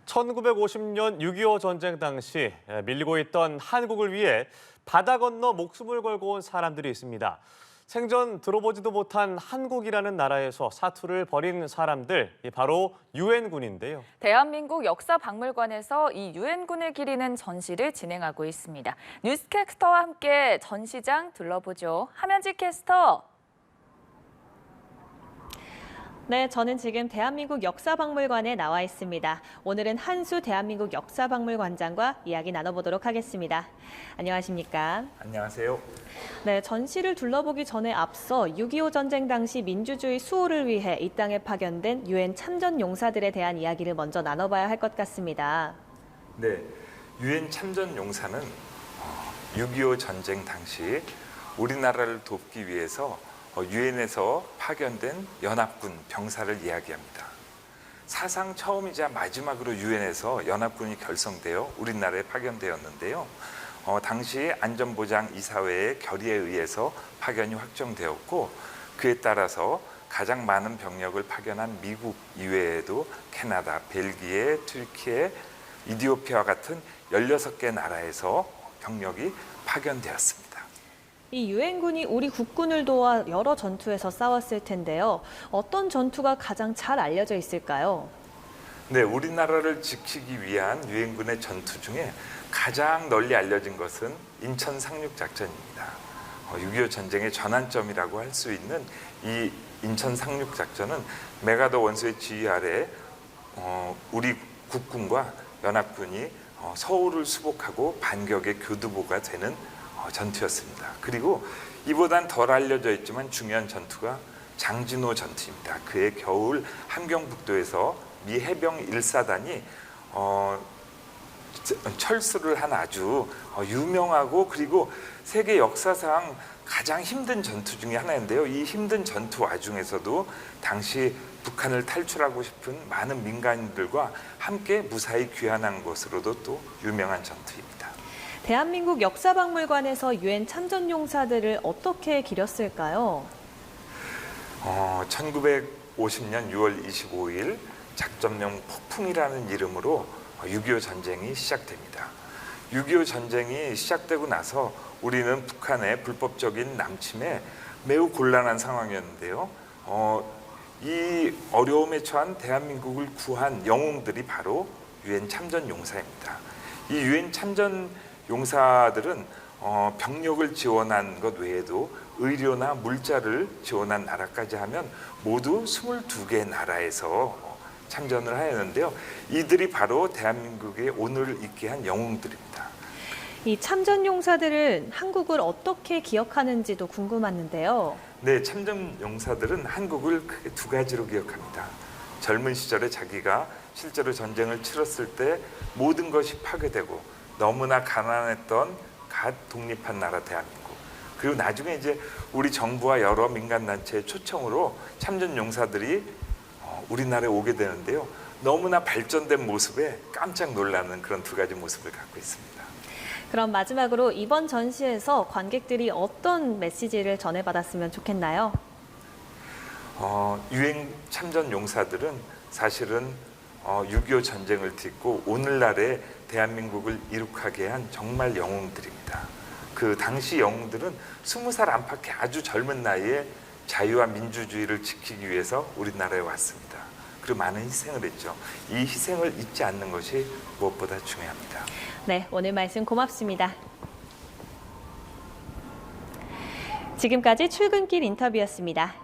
1950년 6.25 전쟁 당시 밀리고 있던 한국을 위해 바다 건너 목숨을 걸고 온 사람들이 있습니다. 생전 들어보지도 못한 한국이라는 나라에서 사투를 벌인 사람들, 바로 유엔군인데요. 대한민국 역사박물관에서 이 유엔군을 기리는 전시를 진행하고 있습니다. 뉴스캐스터와 함께 전시장 둘러보죠. 함현지 캐스터. 네, 저는 지금 대한민국 역사박물관에 나와 있습니다. 오늘은 한수 대한민국 역사박물관장과 이야기 나눠보도록 하겠습니다. 안녕하십니까? 안녕하세요. 네, 전시를 둘러보기 전에 앞서 6.25 전쟁 당시 민주주의 수호를 위해 이 땅에 파견된 유엔 참전 용사들에 대한 이야기를 먼저 나눠봐야 할 것 같습니다. 네, 유엔 참전 용사는 6.25 전쟁 당시 우리나라를 돕기 위해서 유엔에서 파견된 연합군 병사를 이야기합니다. 사상 처음이자 마지막으로 유엔에서 연합군이 결성되어 우리나라에 파견되었는데요. 당시 안전보장이사회의 결의에 의해서 파견이 확정되었고, 그에 따라서 가장 많은 병력을 파견한 미국 이외에도 캐나다, 벨기에, 튀르키예, 이디오피아와 같은 16개 나라에서 병력이 파견되었습니다. 이 유엔군이 우리 국군을 도와 여러 전투에서 싸웠을 텐데요. 어떤 전투가 가장 잘 알려져 있을까요? 네, 우리나라를 지키기 위한 유엔군의 전투 중에 가장 널리 알려진 것은 인천 상륙작전입니다. 6.25 전쟁의 전환점이라고 할 수 있는 이 인천 상륙작전은 메가더 원수의 지휘 아래 우리 국군과 연합군이 서울을 수복하고 반격의 교두보가 되는 전투였습니다. 그리고 이보단 덜 알려져 있지만 중요한 전투가 장진호 전투입니다. 그해 겨울 함경북도에서 미 해병 1사단이 철수를 한 아주 유명하고 그리고 세계 역사상 가장 힘든 전투 중에 하나인데요. 이 힘든 전투 와중에서도 당시 북한을 탈출하고 싶은 많은 민간인들과 함께 무사히 귀환한 것으로도 또 유명한 전투입니다. 대한민국 역사박물관에서 유엔 참전용사들을 어떻게 기렸을까요? 1950년 6월 25일 작전명 폭풍이라는 이름으로 6.25 전쟁이 시작됩니다. 6.25 전쟁이 시작되고 나서 우리는 북한의 불법적인 남침에 매우 곤란한 상황이었는데요. 이 어려움에 처한 대한민국을 구한 영웅들이 바로 유엔 참전용사입니다. 이 유엔 참전 용사들은 병력을 지원한 것 외에도 의료나 물자를 지원한 나라까지 하면 모두 22개 나라에서 참전을 하였는데요. 이들이 바로 대한민국의 오늘을 있게 한 영웅들입니다. 이 참전 용사들은 한국을 어떻게 기억하는지도 궁금했는데요. 네, 참전 용사들은 한국을 크게 두 가지로 기억합니다. 젊은 시절에 자기가 실제로 전쟁을 치렀을 때 모든 것이 파괴되고 너무나 가난했던 갓 독립한 나라 대한민국. 그리고 나중에 이제 우리 정부와 여러 민간단체의 초청으로 참전 용사들이 우리나라에 오게 되는데요. 너무나 발전된 모습에 깜짝 놀라는 그런 두 가지 모습을 갖고 있습니다. 그럼 마지막으로 이번 전시에서 관객들이 어떤 메시지를 전해받았으면 좋겠나요? 유엔 참전 용사들은 사실은 6.25 전쟁을 딛고 오늘날의 대한민국을 이룩하게 한 정말 영웅들입니다. 그 당시 영웅들은 20살 안팎의 아주 젊은 나이에 자유와 민주주의를 지키기 위해서 우리나라에 왔습니다. 그리고 많은 희생을 했죠. 이 희생을 잊지 않는 것이 무엇보다 중요합니다. 네, 오늘 말씀 고맙습니다. 지금까지 출근길 인터뷰였습니다.